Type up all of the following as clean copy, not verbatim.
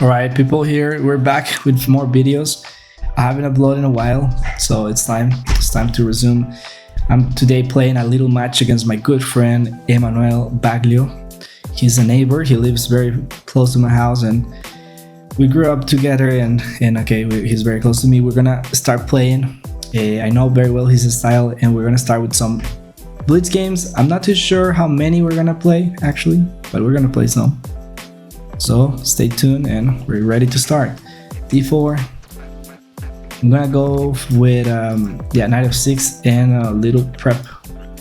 Alright people, here we're back with more videos. I haven't uploaded in a while, so it's time to resume. I'm today playing a little match against my good friend Emmanuel Vaglio. He's a neighbor, he lives very close to my house and we grew up together and he's very close to me. We're gonna start playing. I know very well his style and we're gonna start with some blitz games. I'm not too sure how many we're gonna play actually, but we're gonna play some. So stay tuned and we're ready to start. d4. I'm gonna go with knight f6 and a little prep.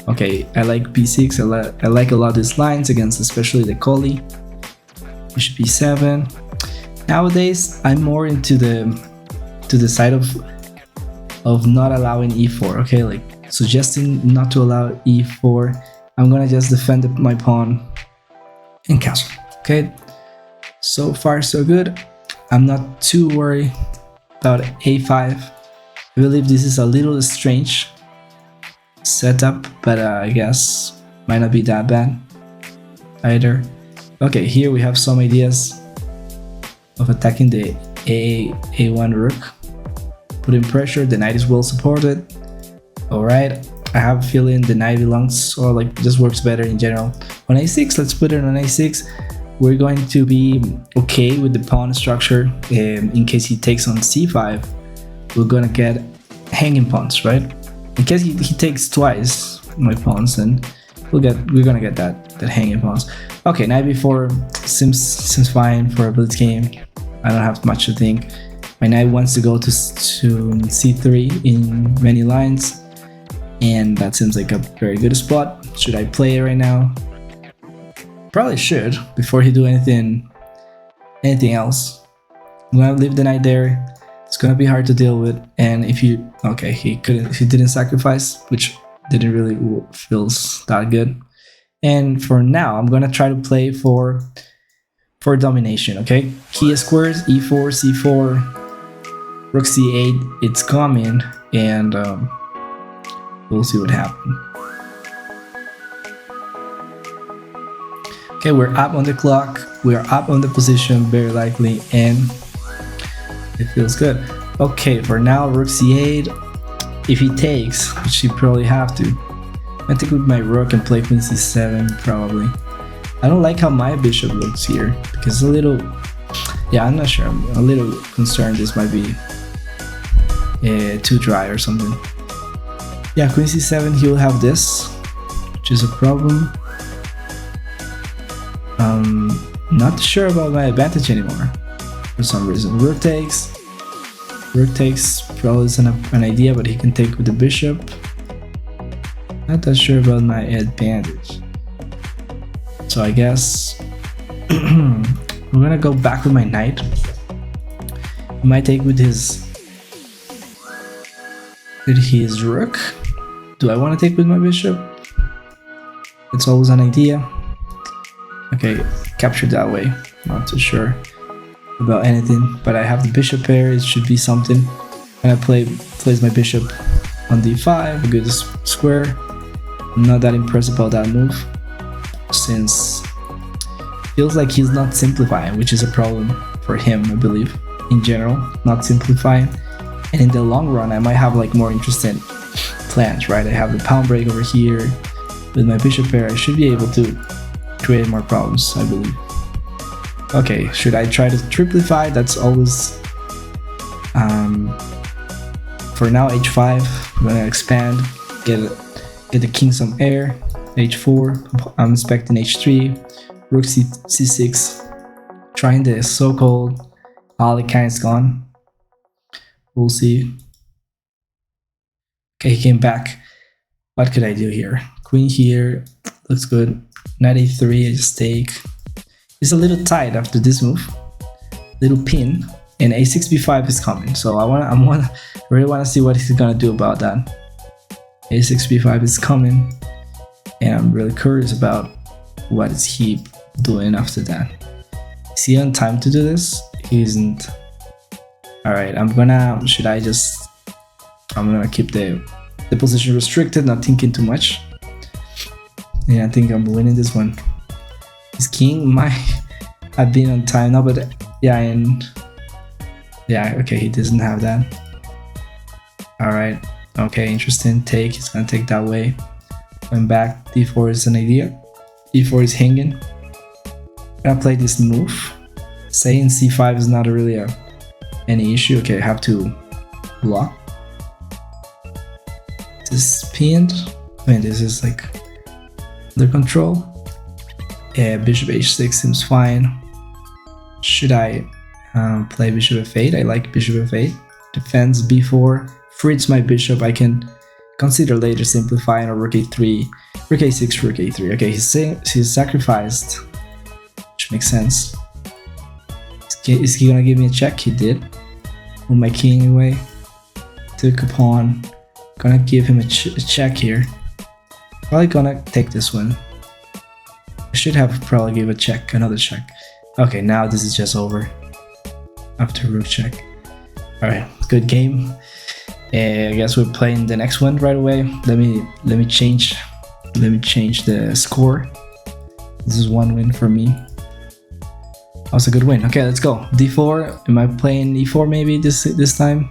Okay, I like b6. I like a lot of these lines against especially the collie. Bishop b7. Nowadays I'm more into the side of not allowing e4. Okay, like suggesting not to allow e4. I'm gonna just defend my pawn and castle. Okay. So far so good. I'm not too worried about a5. I believe this is a little strange setup, but I guess might not be that bad either. Okay, here we have some ideas of attacking the a1 rook, putting pressure. The knight is well supported. Alright, I have a feeling the knight belongs, or like just works better in general on a6. Let's put it on a6. We're going to be okay with the pawn structure. In case he takes on c5, we're gonna get hanging pawns, right? In case he takes twice my pawns, and we're gonna get that hanging pawns. Okay, knight b4 seems fine for a blitz game. I don't have much to think. My knight wants to go to c3 in many lines, and that seems like a very good spot. Should I play it right now? Probably should before he do anything else. I'm gonna leave the knight there. It's gonna be hard to deal with, and if you he didn't sacrifice, which didn't really feels that good. And for now, I'm gonna try to play for domination. Okay, key squares, e4, c4, rook c8. It's coming, and we'll see what happens. Okay, we're up on the clock, we are up on the position very likely, and it feels good. Okay, for now, rook c8. If he takes, which he probably have to, I take with my rook and play queen c7 probably. I don't like how my bishop looks here because it's a little, I'm not sure. I'm a little concerned this might be too dry or something. Yeah, queen c7, he will have this, which is a problem. Not sure about my advantage anymore for some reason. Rook takes probably is an idea, but he can take with the bishop. Not that sure about my advantage, so I guess we're gonna go back with my knight. He might take with his rook. Do I want to take with my bishop? It's always an idea. Okay, captured that way. Not too sure about anything, but I have the bishop pair. It should be something. And I plays my bishop on d5, a good square. I'm not that impressed about that move, since feels like he's not simplifying, which is a problem for him, I believe. In general, not simplifying. And in the long run, I might have like more interesting plans, right? I have the pawn break over here. With my bishop pair, I should be able to create more problems, I believe. Okay, should I try to triplify? That's always for now h5. I'm gonna expand, get the king some air. h4, I'm expecting h3, rook c6, trying the so-called Alekhine is gone. We'll see. Okay, he came back. What could I do here? Queen here, looks good. Knight a3, I just take. It's a little tight after this move. Little pin, and a6 b5 is coming. So I really want to see what he's gonna do about that. a6 b5 is coming, and I'm really curious about what is he doing after that. Is he on time to do this? He isn't. All right, I'm gonna keep the position restricted, not thinking too much. Yeah, I think I'm winning this one. His king might I've been on time now, but yeah, and yeah, okay, he doesn't have that. All right, okay, interesting. Take, he's gonna take that way. Going back, d4 is an idea. d4 is hanging. I'm gonna play this move. Saying c5 is not really any issue. Okay, I have to block. This is pinned. I mean, this is like under control. Yeah, bishop h6 seems fine. Should I play bishop f8? I like bishop f8. Defends b4. Frees my bishop. I can consider later simplifying or rook a3, rook a6, rook a3. Okay, he's sacrificed, which makes sense. Is he gonna give me a check? He did. Move my king away. Took a pawn. Gonna give him a check here. Probably gonna take this one. I should have probably give a check, another check. Okay, now this is just over. After rook check. Alright, good game. I guess we're playing the next one right away. Let me change the score. This is one win for me. That was a good win. Okay, let's go. d4. Am I playing e4 maybe this time?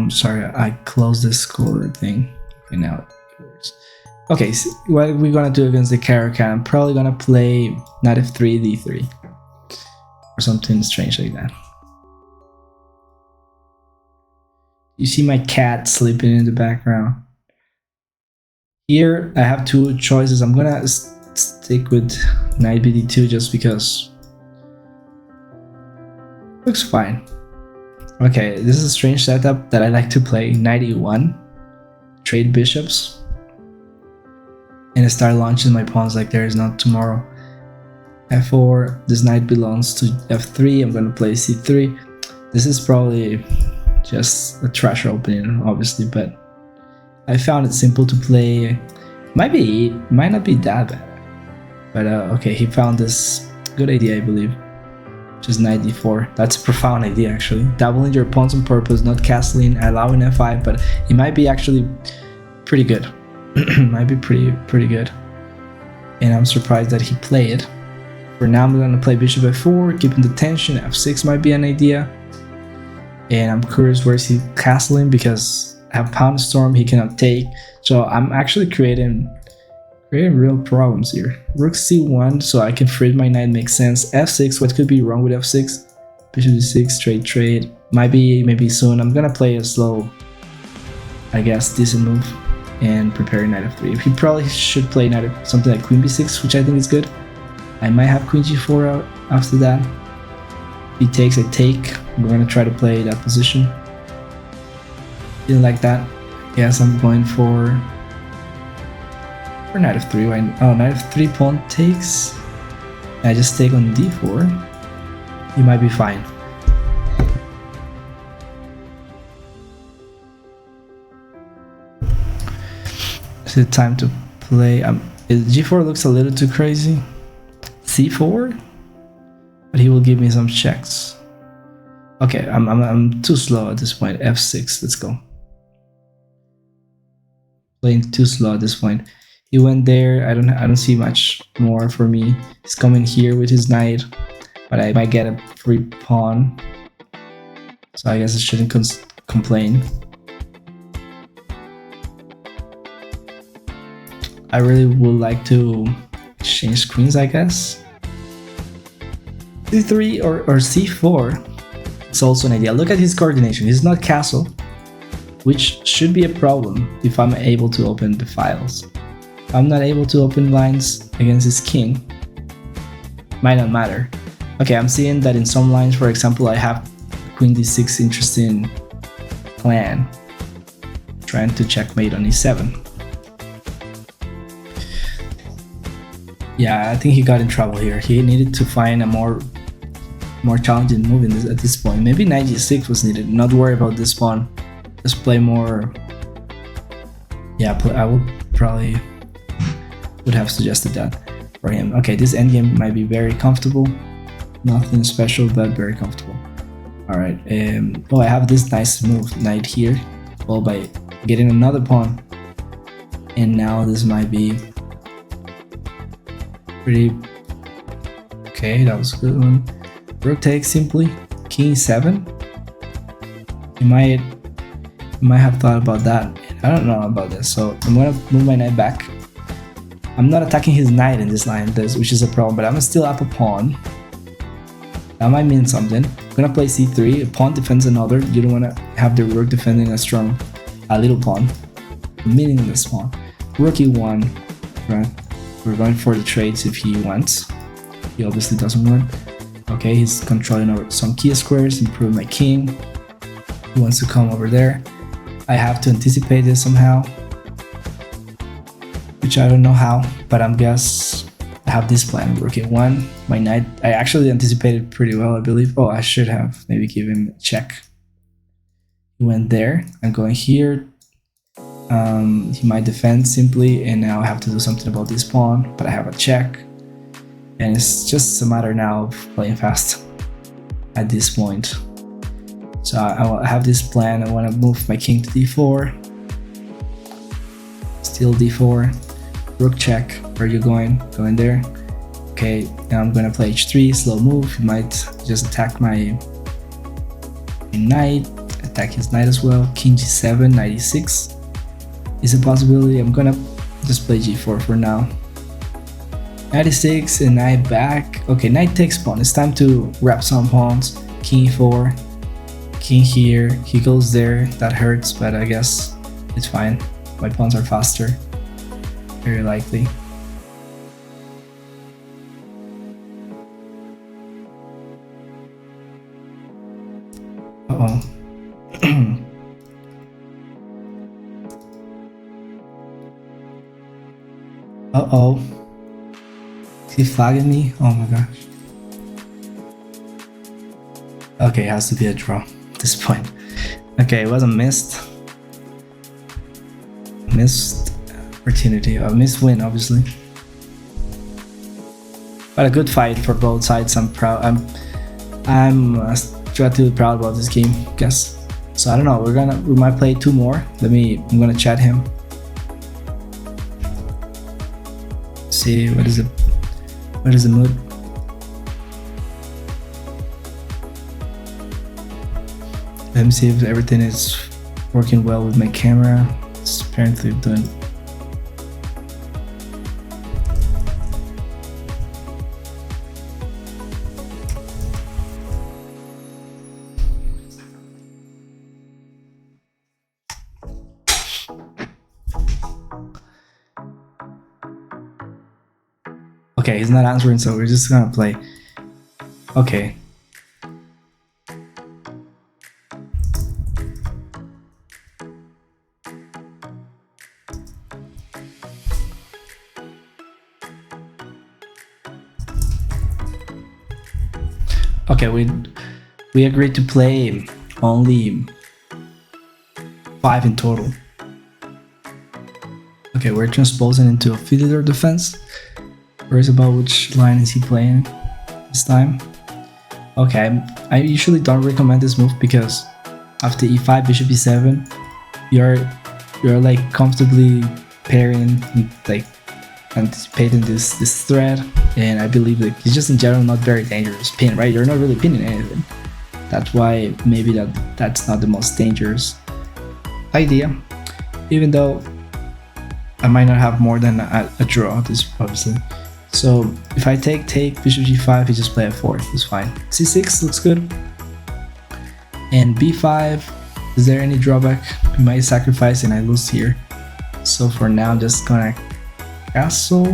Sorry, I closed the score thing. Okay, now it works. Okay, so what we're gonna do against the Caracan? I'm probably gonna play knight f3, d3, or something strange like that. You see my cat sleeping in the background. Here I have two choices. I'm gonna stick with knight bd2 just because looks fine. Okay, this is a strange setup that I like to play. Knight e1, trade bishops, and I start launching my pawns like there is not tomorrow. f4, this knight belongs to f3. I'm gonna play c3. This is probably just a trash opening, obviously, but I found it simple to play. Might not be that bad, but okay, he found this good idea, I believe, which is knight d4. That's a profound idea, actually. Doubling your pawns on purpose, not castling, allowing f5, but it might be actually pretty good. Might be pretty good, and I'm surprised that he played it. For now, I'm gonna play bishop f4, keeping the tension. f6 might be an idea. And I'm curious where is he castling, because I have pawn storm, he cannot take. So I'm actually creating real problems here. Rook c1, so I can free my knight, makes sense. f6, what could be wrong with f6? Bishop d6, trade. Maybe soon. I'm gonna play a slow, I guess, decent move and prepare knight f3. He probably should play something like queen b6, which I think is good. I might have queen g4 out after that. If he takes, I take. We're gonna try to play that position. Didn't like that. Yes, I'm going for knight f3. Oh, knight f3 pawn takes. I just take on d4. You might be fine. Is it time to play? G4 looks a little too crazy. c4, but he will give me some checks. Okay, I'm too slow at this point. f6, let's go. Playing too slow at this point. He went there. I don't see much more for me. He's coming here with his knight, but I might get a free pawn, so I guess I shouldn't complain. I really would like to exchange queens, I guess. c3 or c4. It's also an idea. Look at his coordination. He's not castle, which should be a problem if I'm able to open the files. If I'm not able to open lines against his king, might not matter. Okay, I'm seeing that in some lines, for example, I have queen d6 interesting plan, trying to checkmate on e7. Yeah, I think he got in trouble here. He needed to find a more challenging move at this point. Maybe knight g6 was needed. Not worry about this pawn. Just play more. Yeah, I would probably have suggested that for him. Okay, this endgame might be very comfortable. Nothing special, but very comfortable. All right. Oh, I have this nice move, knight here, followed by getting another pawn. And now this might be pretty Okay, that was a good one. Rook takes simply. King e7. You might have thought about that. I don't know about this, so I'm gonna move my knight back. I'm not attacking his knight in this line, which is a problem, but I'm still up a pawn. That might mean something. I'm gonna play c3. A pawn defends another. You don't wanna have the rook defending a little pawn. A meaningless pawn. Rook e1. Right. We're going for the trades if he wants. He obviously doesn't want. Okay, he's controlling over some key squares, improve my king. He wants to come over there. I have to anticipate this somehow, which I don't know how, but I have this plan. Rook e1, my knight. I actually anticipated pretty well, I believe. Oh, I should have maybe give him a check. He went there. I'm going here. He might defend simply, and now I have to do something about this pawn, but I have a check. And it's just a matter now of playing fast at this point. So I have this plan. I want to move my king to d4. Still d4. Rook check. Where are you going? Going there. Okay, now I'm going to play h3. Slow move. He might just attack my knight. Attack his knight as well. King g7, knight e6 is a possibility. I'm going to just play g4 for now. Knight e6 and knight back. Okay, knight takes pawn. It's time to wrap some pawns. King e4, king here. He goes there. That hurts, but I guess it's fine. My pawns are faster. Very likely. Uh-oh. Uh-oh. Is he flagging me? Oh my gosh. Okay, it has to be a draw at this point. Okay, it was a missed opportunity. A missed win, obviously. But a good fight for both sides. I'm proud. I'm extremely proud about this game, I guess. So I don't know. We might play two more. I'm gonna chat him. See what is the mood. Let me see if everything is working well with my camera. It's apparently doing. Okay, he's not answering, so we're just gonna play. Okay. Okay, we agreed to play only 5 in total. Okay, we're transposing into a fiddler defense. Worries about which line is he playing this time. Okay, I usually don't recommend this move because after e5, bishop e7, you're like comfortably pairing, like anticipating this threat, and I believe that it's just in general not very dangerous pin, right? You're not really pinning anything. That's why maybe that's not the most dangerous idea, even though I might not have more than a draw this obviously. So if I take bishop g5, you just play f4, it's fine. c6 looks good. And b5, is there any drawback? We might sacrifice and I lose here. So for now, I'm just gonna castle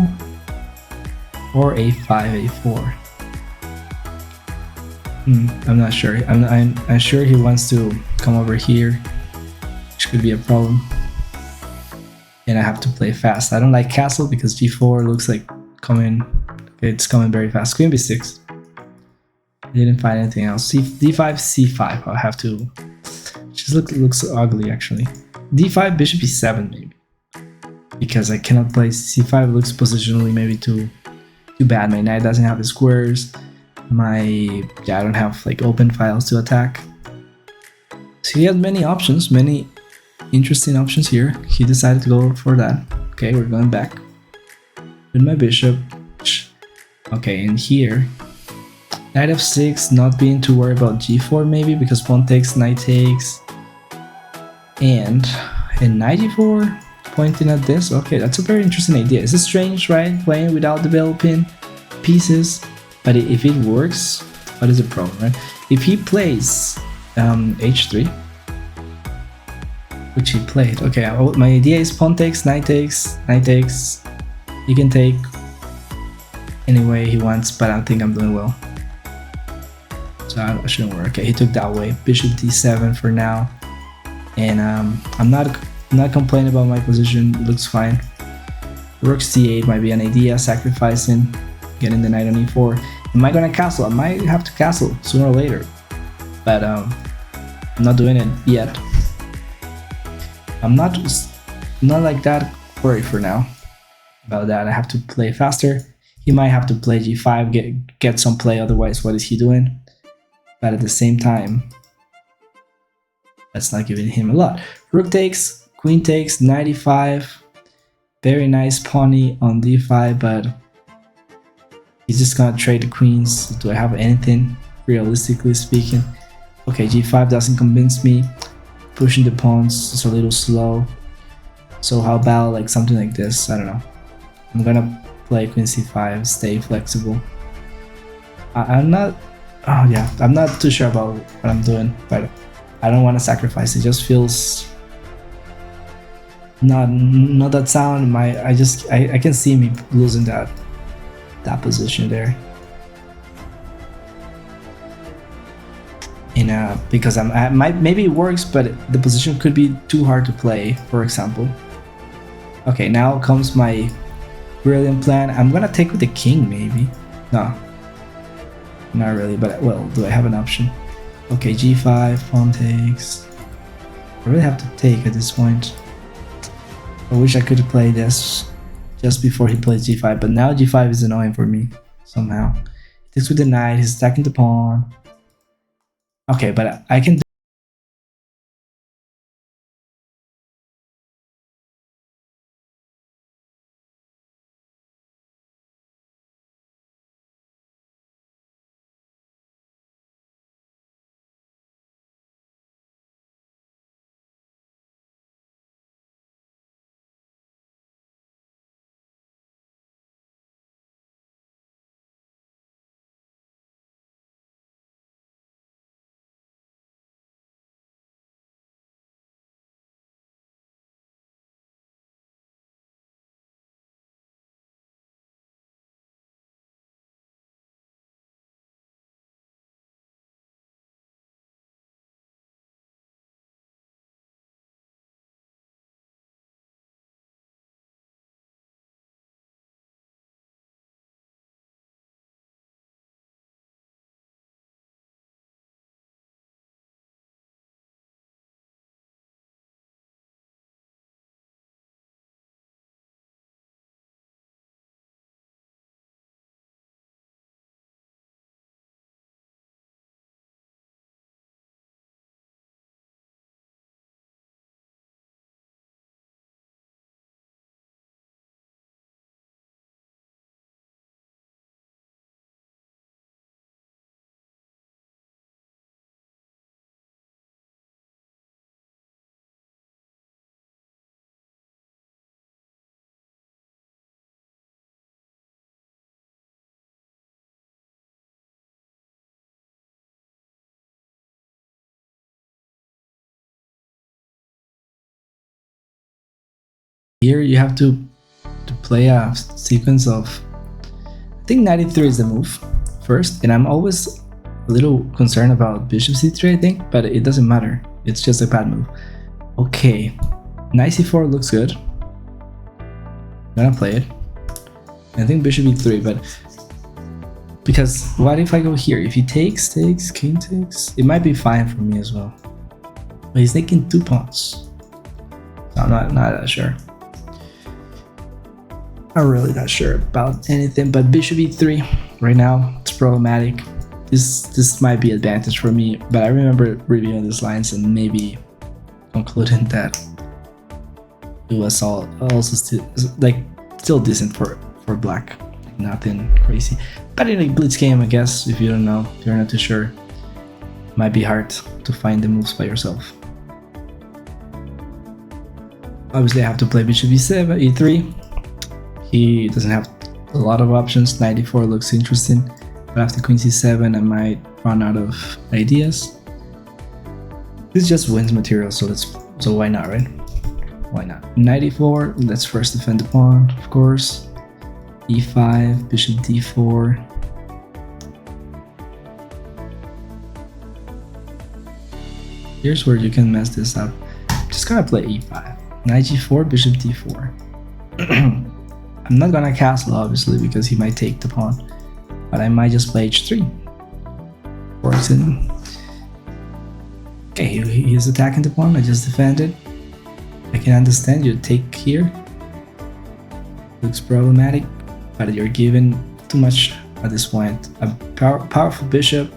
or a5, a4. I'm not sure. I'm sure he wants to come over here, which could be a problem. And I have to play fast. I don't like castle because g4 looks like it's coming very fast. Queen b6. I didn't find anything else. d5, c5. I'll have to. Just looks ugly actually. d5, bishop e7 maybe. Because I cannot play c5. Looks positionally maybe too bad. My knight doesn't have the squares. I don't have like open files to attack. So he had many options, many interesting options here. He decided to go for that. Okay, we're going back with my bishop. Okay, and here Knight f6, not being too worried about g4 maybe, because pawn takes, knight takes. And in knight e4, pointing at this. Okay, that's a very interesting idea. It's strange, right? Playing without developing pieces. But if it works, what is the problem, right? If he plays h3, which he played. Okay, my idea is pawn takes, knight takes, knight takes. He can take any way he wants, but I think I'm doing well. So I shouldn't worry. Okay, he took that way. Bishop d7 for now. And I'm not complaining about my position. It looks fine. Rook c8 might be an idea. Sacrificing, getting the knight on e4. Am I gonna castle? I might have to castle sooner or later, but I'm not doing it yet. I'm not like that worried for now about that. I have to play faster. He might have to play g5, get some play. Otherwise, what is he doing? But at the same time, that's not giving him a lot. Rook takes, queen takes, knight e5. Very nice pawny on d5, but he's just gonna trade the queens. Do I have anything, realistically speaking? Okay, g5 doesn't convince me. Pushing the pawns is a little slow. So how about like something like this? I don't know. I'm gonna play queen c5, stay flexible. I'm not too sure about what I'm doing, but I don't want to sacrifice. It just feels not that sound. I can see me losing that position there. Because maybe it works, but the position could be too hard to play, for example. Okay, now comes my brilliant plan. I'm gonna take with the king, maybe. No, not really, but well, do I have an option? Okay, g5, pawn takes. I really have to take at this point. I wish I could play this just before he plays g5, but now g5 is annoying for me somehow. He takes with the knight, he's attacking the pawn. Okay, but I can do here. You have to play a sequence of, I think 93 is the move first, and I'm always a little concerned about bishop c3, I think, but it doesn't matter. It's just a bad move. Okay, knight c4 looks good. I'm gonna play it. I think bishop e3, but because what if I go here? If he takes, king takes, it might be fine for me as well. But he's taking 2 pawns. So I'm not that sure. Not really that sure about anything, but bishop e3 right now, it's problematic. This might be advantage for me, but I remember reviewing these lines and maybe concluding that it was also still decent for black. nothing crazy. But in a blitz game, I guess, if you don't know, if you're not too sure, it might be hard to find the moves by yourself. Obviously, I have to play bishop e7, e3. He doesn't have a lot of options. 94 looks interesting, but after queen c7, I might run out of ideas. This just wins material, so why not, right? Why not? 94. Let's first defend the pawn, of course. e5, bishop d4. Here's where you can mess this up. Just gonna play e5. Knight g4, bishop d4. I'm not gonna castle, obviously, because he might take the pawn, but I might just play h3. Forcing. Okay, he's attacking the pawn. I just defended. I can understand you take here. Looks problematic, but you're given too much at this point. A powerful bishop.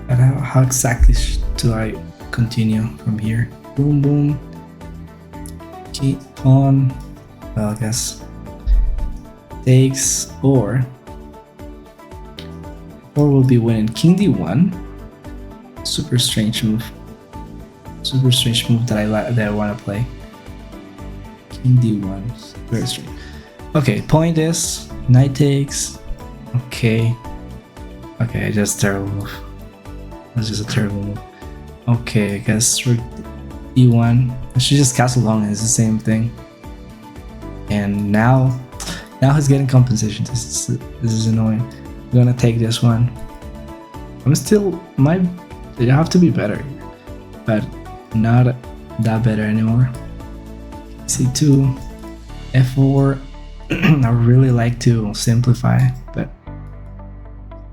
But how exactly do I continue from here? Boom, boom. Key pawn. Well, I guess takes or will be winning. King d1. Super strange move. Super strange move that I want to play. King d1. Very strange. Okay, point is knight takes. Okay. Okay, just terrible move. That's just a terrible move. Okay, I guess e1. I should just castle long. It's the same thing. And now he's getting compensation. This is annoying. I'm gonna take this one. I have to be better, but not that better anymore. c2, f4. I really like to simplify, but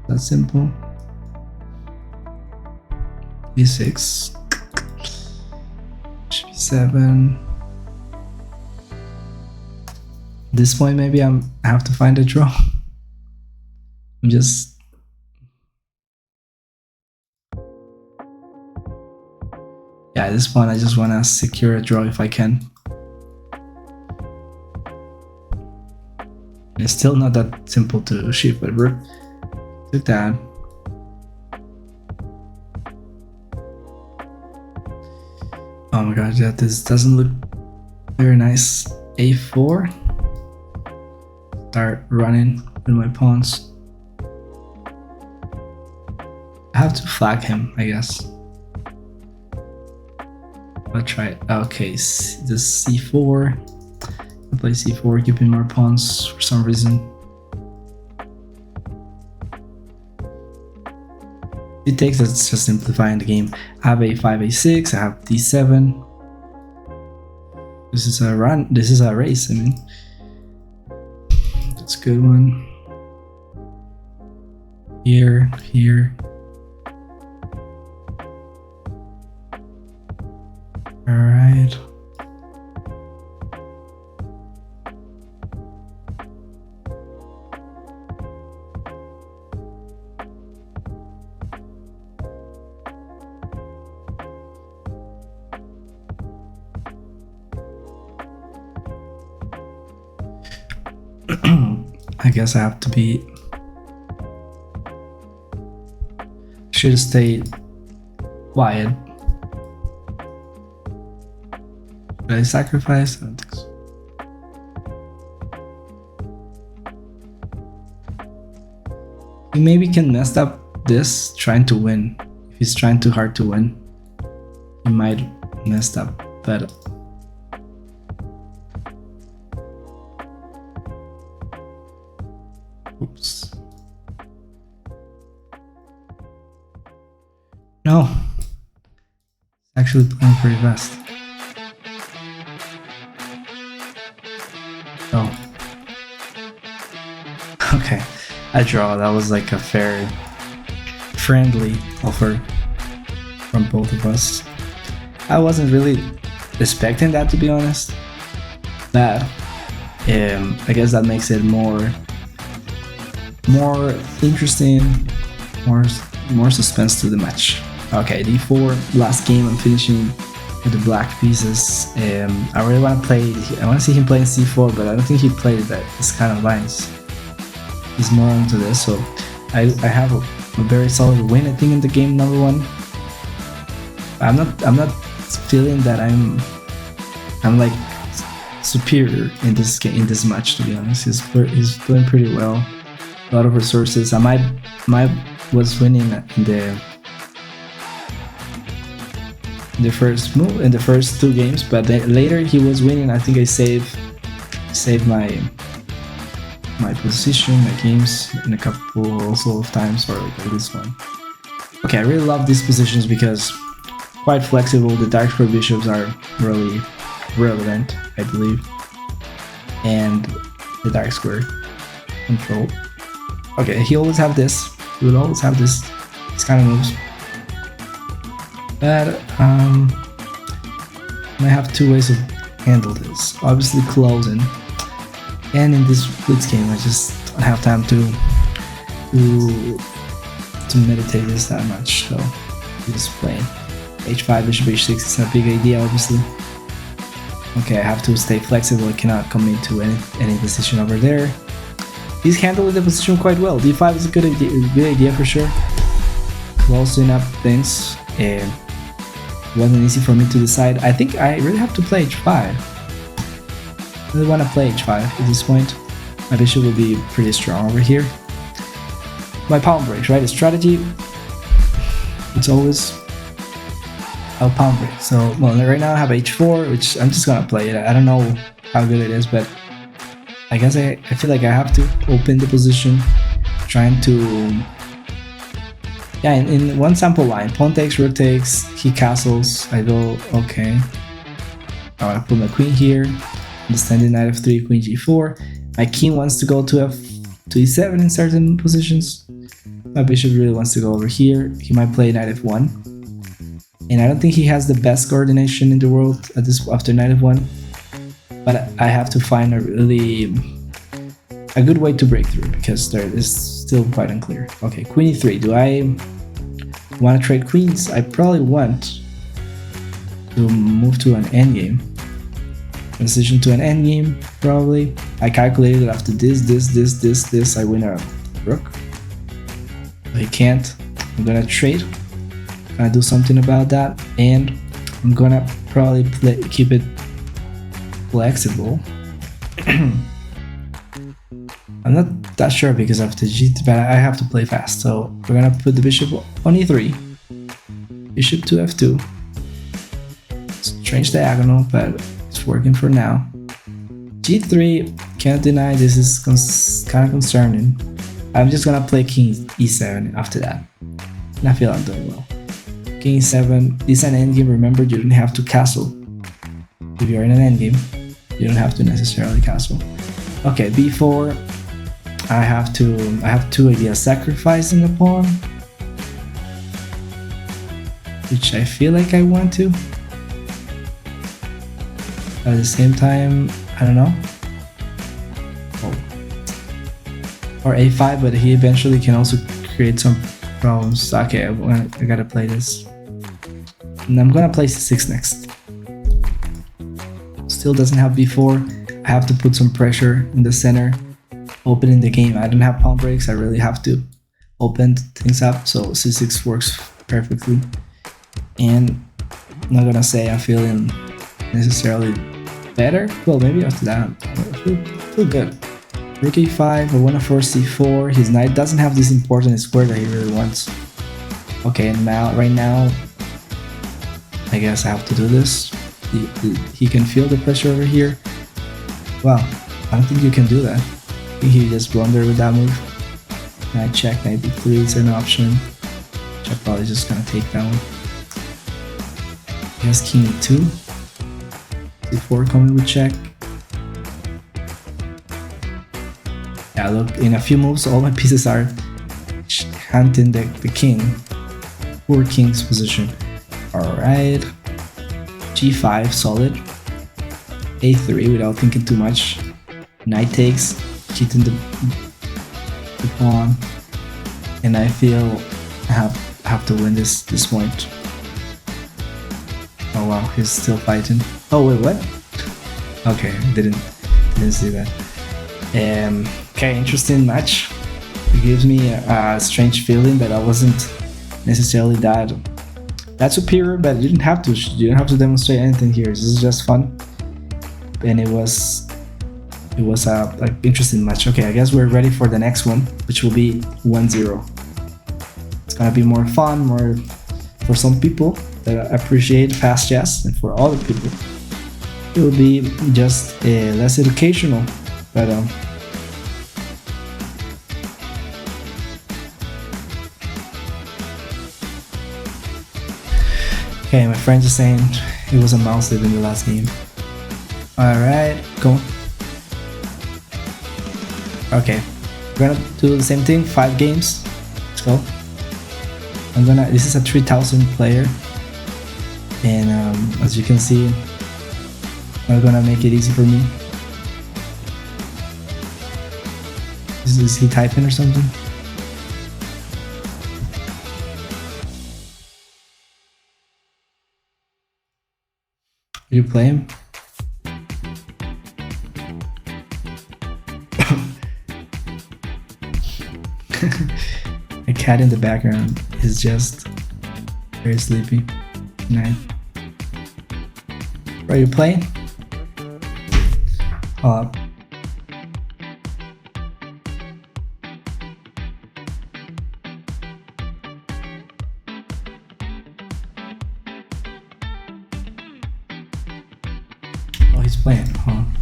that's simple. e6, b7. At this point, maybe I have to find a draw. I'm just at this point I just want to secure a draw if I can. It's still not that simple to shift, but rook took that. Oh my god, yeah, this doesn't look very nice. a4. Start running with my pawns. I have to flag him, I guess. I'll try it. Okay, this c4. I play c4, keeping more pawns for some reason. It takes, that's just simplifying the game. I have a5, a6. I have d7. This is a run. This is a race. I mean, that's a good one. Here. All right. I guess I have to be. Should have stayed quiet. Did I sacrifice? I don't think so. He maybe can mess up this trying to win. If he's trying too hard to win, he might mess up, but oops. No. It's actually playing pretty fast. Oh. Okay. I draw. That was like a fair, friendly offer from both of us. I wasn't really expecting that, to be honest. But I guess that makes it more interesting, more suspense to the match. Okay, d4, last game. I'm finishing with the black pieces. I really want to play. I want to see him playing c4, but I don't think he played this kind of lines. He's more into this, so I have a very solid win. I think in the game number 1. I'm not feeling that I'm like superior in this game, in this match. To be honest, he's doing pretty well. A lot of resources. I might was winning in the first move in the first 2 games, but then later he was winning. I think I saved my position, my games in a couple also of times, or like this one. Okay, I really love these positions because quite flexible. The dark square bishops are really relevant, I believe, and the dark square control. Okay, he always have this. He will always have this kind of moves. But I have 2 ways of handle this. Obviously closing, and in this blitz game, I just don't have time to meditate this that much. So just playing h5, bishop h6 is a big idea, obviously. Okay, I have to stay flexible. I cannot commit to any decision over there. He's handling the position quite well. d5 is a good idea for sure. Closing up things, and it wasn't easy for me to decide. I think I really have to play h5. I really want to play h5 at this point. My bishop will be pretty strong over here. My pawn breaks, right? The strategy, it's always a pawn break. So, well, right now I have h4, which I'm just gonna play it. I don't know how good it is, but I guess I feel like I have to open the position, trying to, yeah, in one sample line, pawn takes, rook takes, he castles, I go, okay. I want to put my queen here, understanding knight f3, queen g4. My king wants to go to e7 in certain positions. My bishop really wants to go over here. He might play knight f1. And I don't think he has the best coordination in the world after knight f1. But I have to find a good way to break through, because there is still quite unclear. Okay, queen e3. Do I want to trade queens? I probably want to move to an endgame. Transition to an endgame, probably. I calculated that after this, I win a rook. But he can't. I'm gonna trade. Gonna do something about that, and I'm gonna probably keep it flexible. I'm not that sure because of the g, but I have to play fast. So we're gonna put the bishop on e3, bishop to f2. Strange diagonal, but it's working for now. g3, can't deny this is kind of concerning. I'm just gonna play king e7 after that, and I feel I'm doing well. King e7, this is an endgame. Remember, you don't have to castle. If you're in an endgame, you don't have to necessarily castle. Okay, b4. I have 2 ideas: sacrificing a pawn, which I feel like I want to. At the same time, I don't know. Oh. Or a5, but he eventually can also create some problems. Okay, I gotta play this. And I'm gonna play c6 next. Still doesn't have b4. I have to put some pressure in the center, opening the game. I don't have pawn breaks. I really have to open things up. So c6 works perfectly. And I'm not gonna say I'm feeling necessarily better. Well, maybe after that, I feel good. Rook e5. I want to force c4. His knight doesn't have this important square that he really wants. Okay, and right now, I guess I have to do this. He can feel the pressure over here. Well, I don't think you can do that. I think he just blundered with that move. Knight check, knight b3 is an option, which I'm probably just gonna take down. He has king e2. c4 coming with check. Yeah, look, in a few moves, all my pieces are hunting the king. Poor king's position. Alright. g5, solid. a3 without thinking too much. Knight takes, cheating the pawn. And I feel I have to win this point. Oh Oh wow, he's still fighting. Oh wait, what? Okay, didn't see that. Okay, interesting match. It gives me a strange feeling that I wasn't necessarily that superior, but you didn't have to. You don't have to demonstrate anything here. This is just fun, and it was a like interesting match. Okay, I guess we're ready for the next one, which will be 1-0. It's gonna be more fun, more for some people that appreciate fast chess, and for other people, it will be just less educational. But okay, my friends are saying it was a mouse in the last game. Alright, go. Okay, we're gonna do the same thing, 5 games. Let's go. This is a 3000 player, and as you can see, I'm gonna make it easy for me. Is he typing or something? You play him? A cat in the background is just very sleepy. Night. Are you playing? Hold up. Oh, he's playing. Hold on.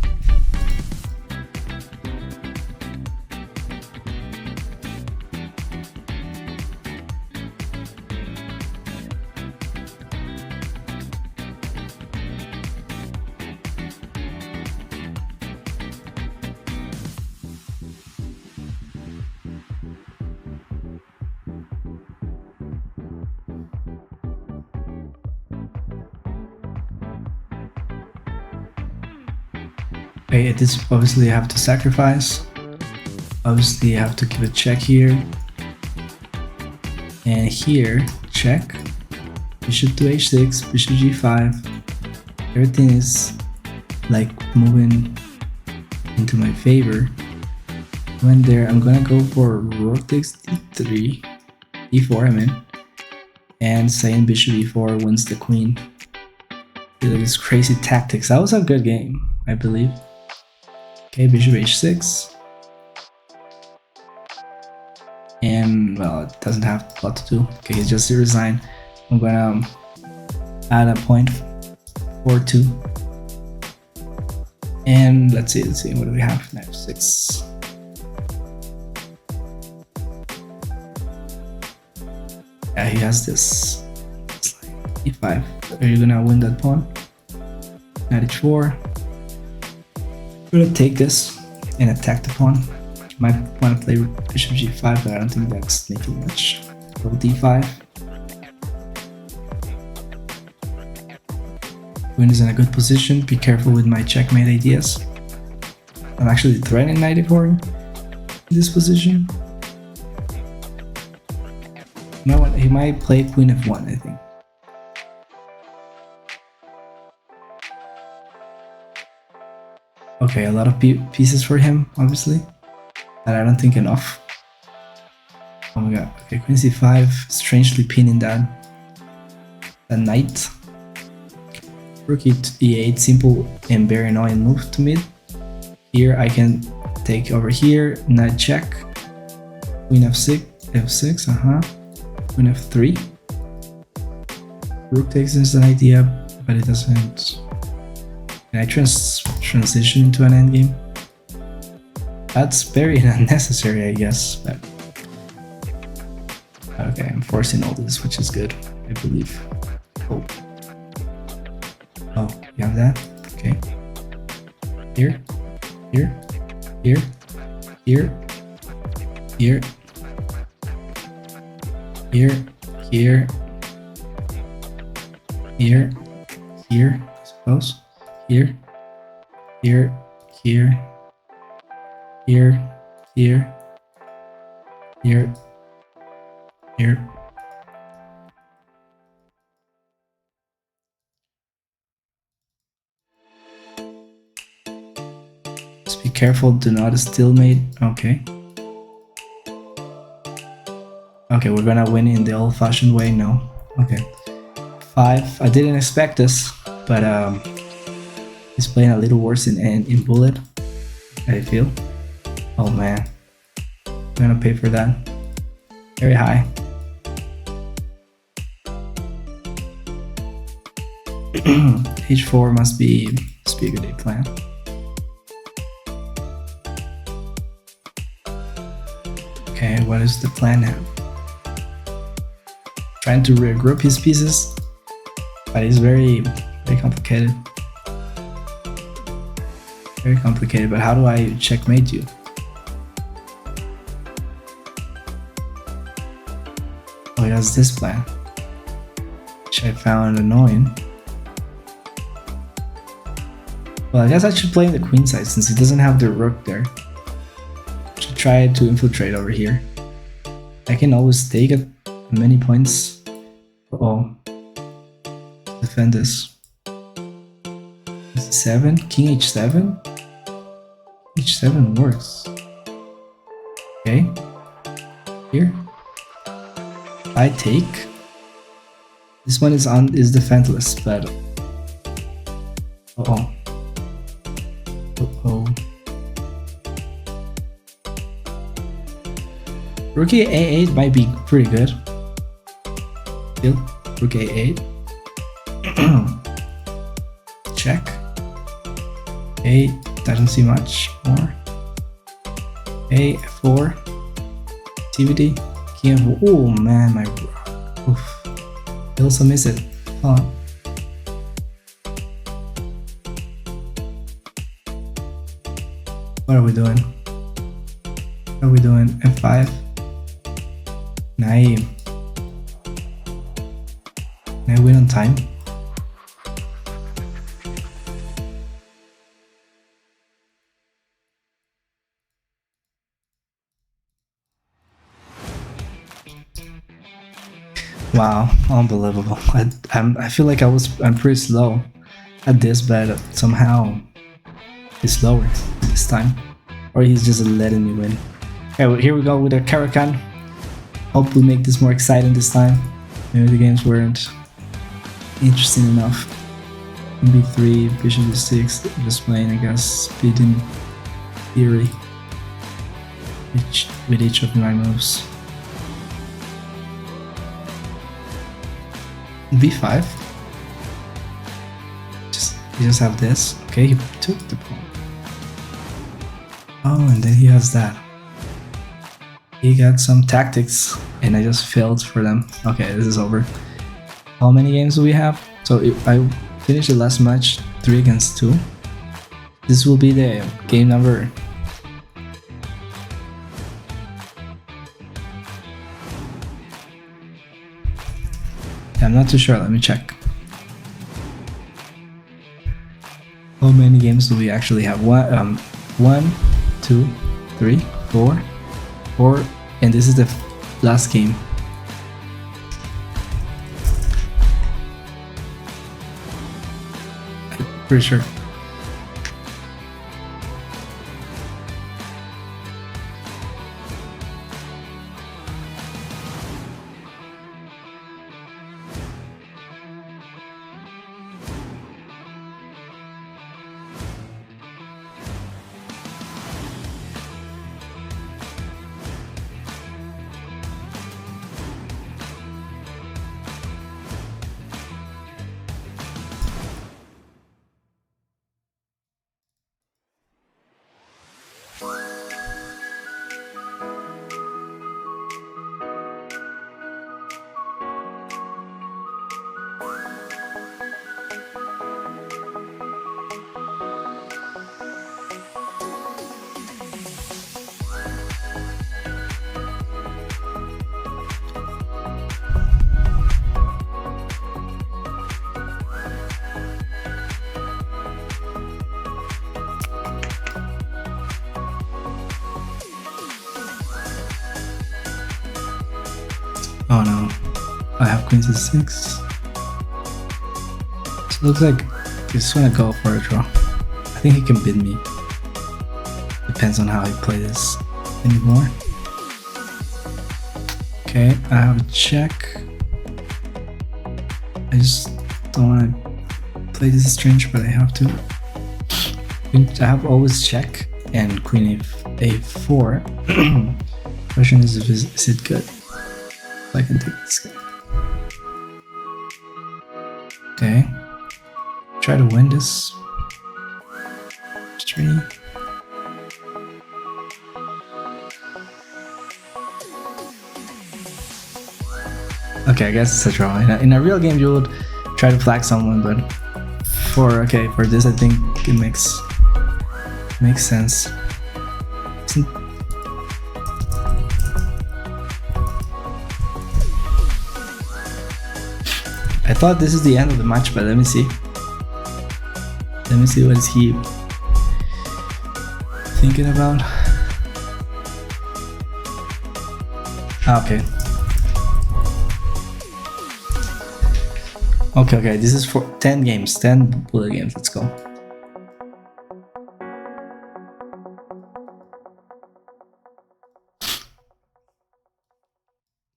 Okay, this obviously you have to sacrifice. Obviously you have to keep a check here. And here, check. Bishop to h6, bishop g5. Everything is like moving into my favor. When there, I'm gonna go for rook takes d3, e4 I mean, and saying bishop e4 wins the queen. These crazy tactics. That was a good game, I believe. Okay, bishop h6. And well, it doesn't have a lot to do. Okay, it's just to resign. I'm gonna add a point 4-2. And let's see, what do we have? f6. Yeah, he has this. It's like e5. Are you gonna win that pawn? Knight h4. I'm gonna take this and attack the pawn. Might want to play with bishop g5, but I don't think that's making much. Go d5. Queen is in a good position. Be careful with my checkmate ideas. I'm actually threatening knight e4 in this position. You know what? He might play queen f1, I think. Okay, a lot of pieces for him, obviously, but I don't think enough. Oh my god. Okay, queen c5, strangely pinning that knight. Rook e8, simple and very annoying move to mid. Here I can take over here, knight check, queen f6, queen f3. Rook takes is an idea, but it doesn't. Can I transition into an endgame? That's very unnecessary, I guess. But okay, I'm forcing all this, which is good, I believe. Oh, you have that? Okay. Here, here, here, here, here, here, here, here, here, I suppose. Here, here, here, here, here, here, here. Be careful, do not stalemate. Okay. Okay, we're gonna win in the old-fashioned way. No. Okay. 5. I didn't expect this, but he's playing a little worse in bullet, I feel. Oh man. I'm gonna pay for that. Very high. H4 must be a good day plan. Okay, what is the plan now? Trying to regroup his pieces, but it's very complicated. Very complicated, but how do I checkmate you? Oh, he has this plan, which I found annoying. Well, I guess I should play in the queen side since he doesn't have the rook there. Should try to infiltrate over here. I can always take at many points. Uh-oh. Defend this. E7? King h7? h7 works. Okay. Here. I take. This one is defenseless, but uh-oh. Uh-oh. Rook a8 might be pretty good. Still, rook a8. Check. A doesn't see much more. A4. activity. King of, oh man, my rook. Oof. I also miss it. Hold on. What are we doing? What are we doing? F5. Naive. Can I win on time? Wow, unbelievable. I feel like I'm pretty slow at this, but somehow he's slower this time. Or he's just letting me win. Okay, well, here we go with a Caracan. Hope we make this more exciting this time. Maybe the games weren't interesting enough. B3, bishop d6, just playing, I guess, speed in theory with each of my moves. B5. You just have this. Okay, he took the pawn. Oh, and then he has that. He got some tactics, and I just failed for them. Okay, this is over. How many games do we have? So I finished the last match 3 against 2. This will be the game number. I'm not too sure. Let me check. How many games do we actually have? 1, 2, 3, 4, 4, and this is the last game. Pretty sure. Oh no, I have queen c6. So it looks like he's gonna go for a draw. I think he can beat me. Depends on how I play this anymore. Okay, I have a check. I just don't want to play this strange, but I have to. I have always check and queen a4. Question is, is it good? I can take this guy. Okay. Try to win this. 3. Okay, I guess it's a draw. In a real game, you would try to flag someone, but for this, I think it makes sense. I thought this is the end of the match, but let me see. Let me see what is he thinking about. Okay. Okay, this is for 10 games, 10 bullet games, let's go.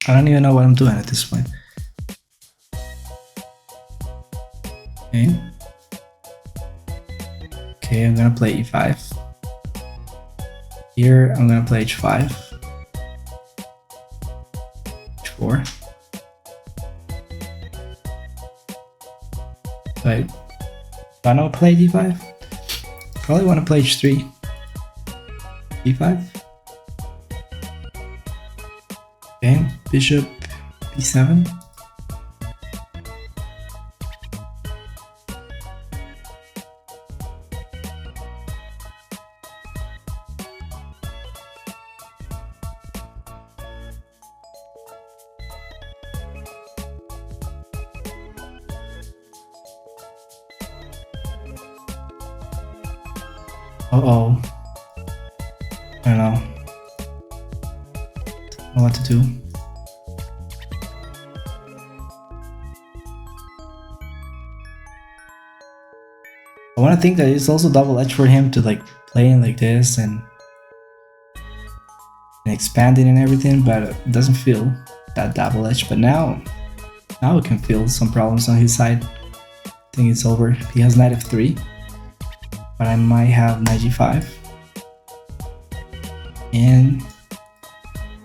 I don't even know what I'm doing at this point. Okay, I'm gonna play e5. Here, I'm gonna play h5. h4. Wait, do I not play d5? Probably want to play h3. d5. Okay, bishop b7. Uh-oh. I don't know. I don't know what to do. I want to think that it's also double-edged for him to like playing like this and expanding and everything, but it doesn't feel that double-edged. But now we can feel some problems on his side. I think it's over. He has knight f3. But I might have knight g5, and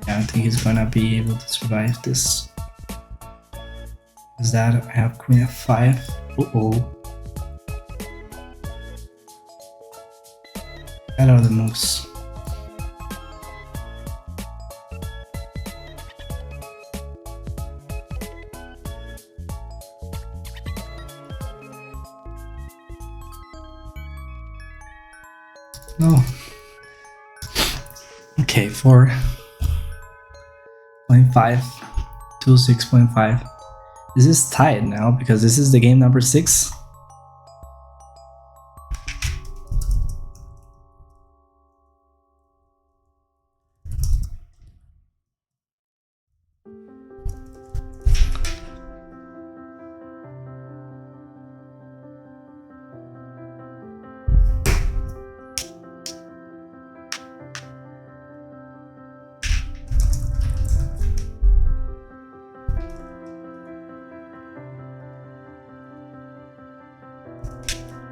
I don't think he's gonna be able to survive this. Is that I have queen f5? That are the moves. No. Okay, 4.5 to 6.5. This is tied now because this is the game number 6.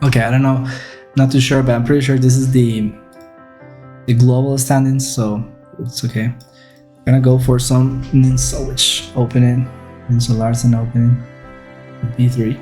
Okay, I don't know, not too sure, but I'm pretty sure this is the global standings, so it's okay. I'm gonna go for some Ninsovic opening, Ninso Larsen opening, b3.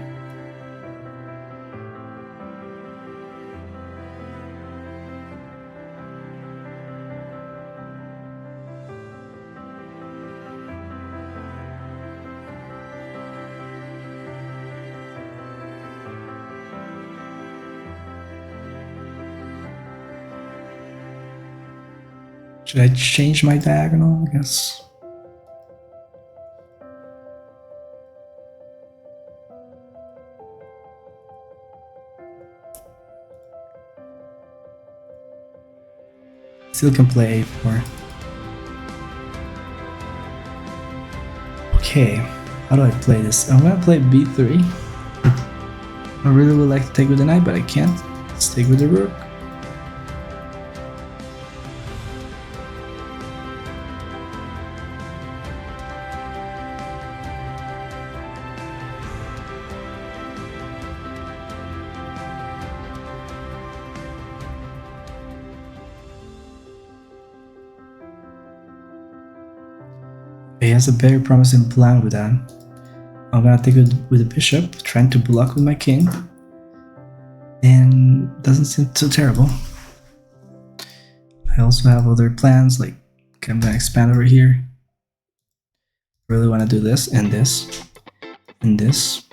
Should I change my diagonal, I guess? Still can play a4. Okay, how do I play this? I'm gonna play b3. I really would like to take with the knight, but I can't. Let's take with the rook. He has a very promising plan with that. I'm gonna take it with the bishop, trying to block with my king. And doesn't seem too terrible. I also have other plans, like okay, I'm gonna expand over here. Really wanna do this and this and this.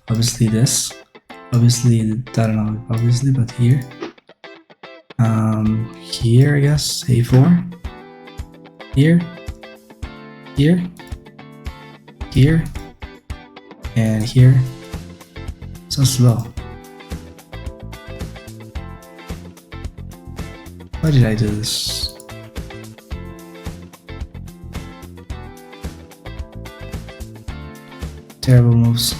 Obviously this. Obviously, I don't know, obviously, but here. Here I guess, A4. Here. Here. Here. And here. So slow. Why did I do this? Terrible moves.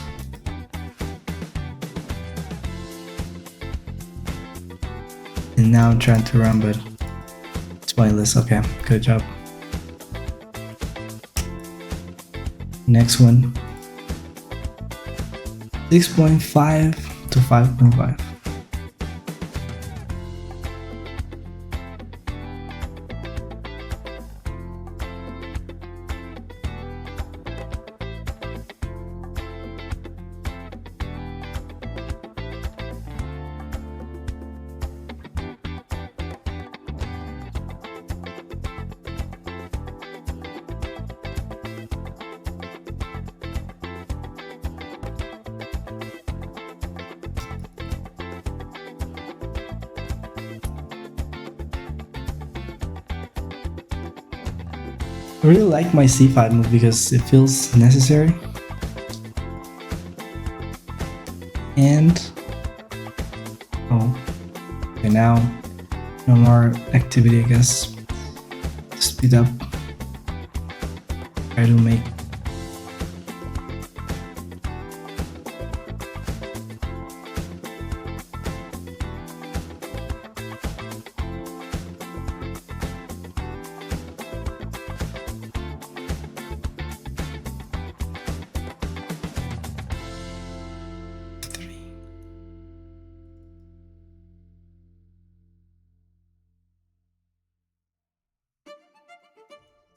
And now I'm trying to run, but it's pointless. Okay, good job. Next one. 6.5 to 5.5. I really like my c5 move because it feels necessary. And oh, okay, now no more activity, I guess. Speed up. Try to make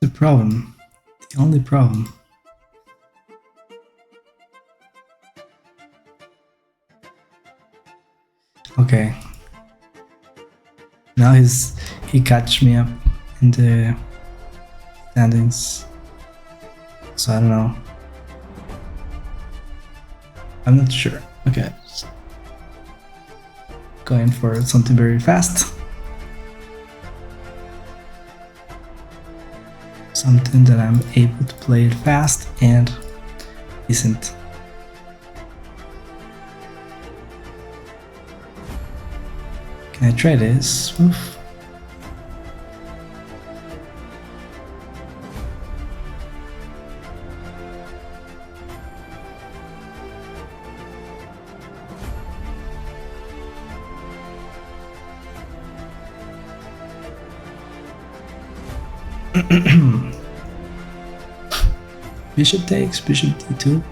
the problem. The only problem. Okay. Now he catch me up in the standings. So I don't know. I'm not sure. Okay. Going for something very fast. Something that I'm able to play it fast and decent. Can I try this? Oof. Bishop takes, bishop d2.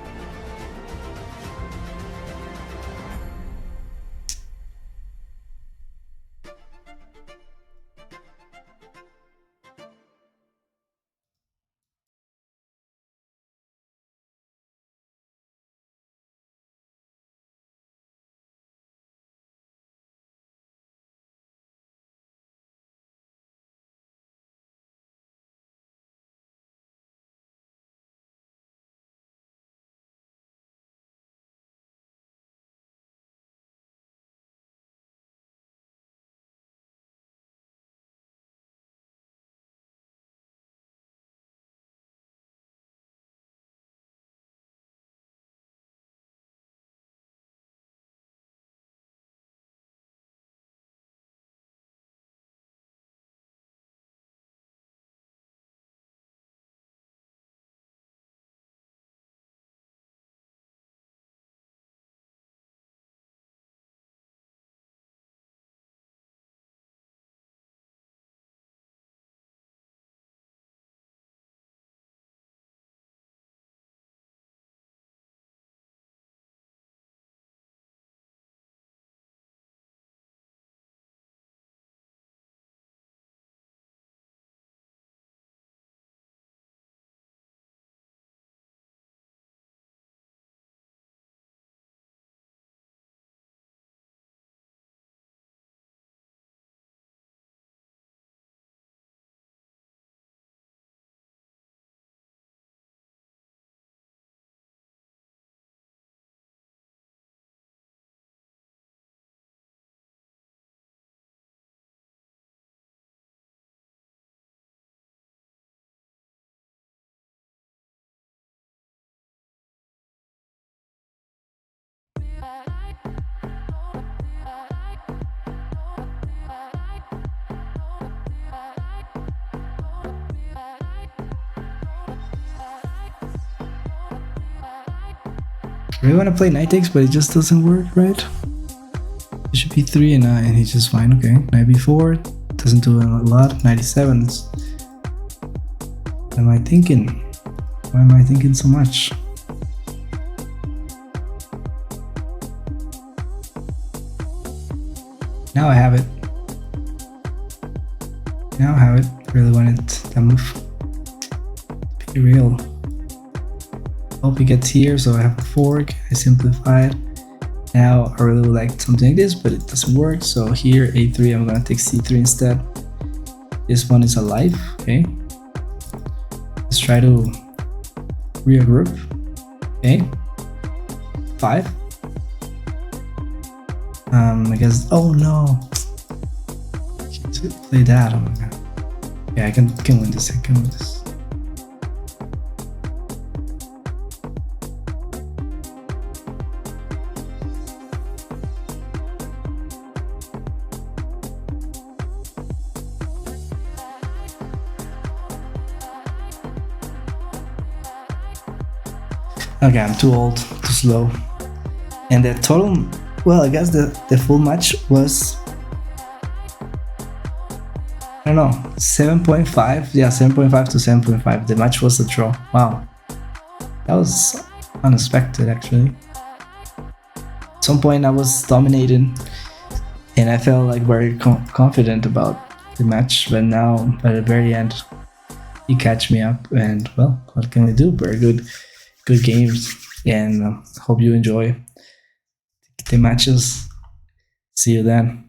I really want to play knight takes, but it just doesn't work, right? It should be 3 and 9. He's just fine. Okay, knight b4 doesn't do a lot. 97. What am I thinking? Why am I thinking so much? Now I have it. Now I have it. Really wanted that move. Be real. Hope he gets here, so I have a fork. I simplify it. Now I really would like something like this, but it doesn't work. So here a3, I'm gonna take c3 instead. This one is alive. Okay. Let's try to regroup. Okay. 5. I guess. Oh no. Play that. Oh my god. Yeah, I can win this. I can win this. Okay, I'm too old, too slow. And the total, well, I guess the full match was, I don't know, 7.5. Yeah, 7.5 to 7.5. The match was a draw. Wow. That was unexpected, actually. At some point I was dominating and I felt like very confident about the match, but now at the very end, he catch me up and, well, what can we do? Very good games, and hope you enjoy the matches. See you then.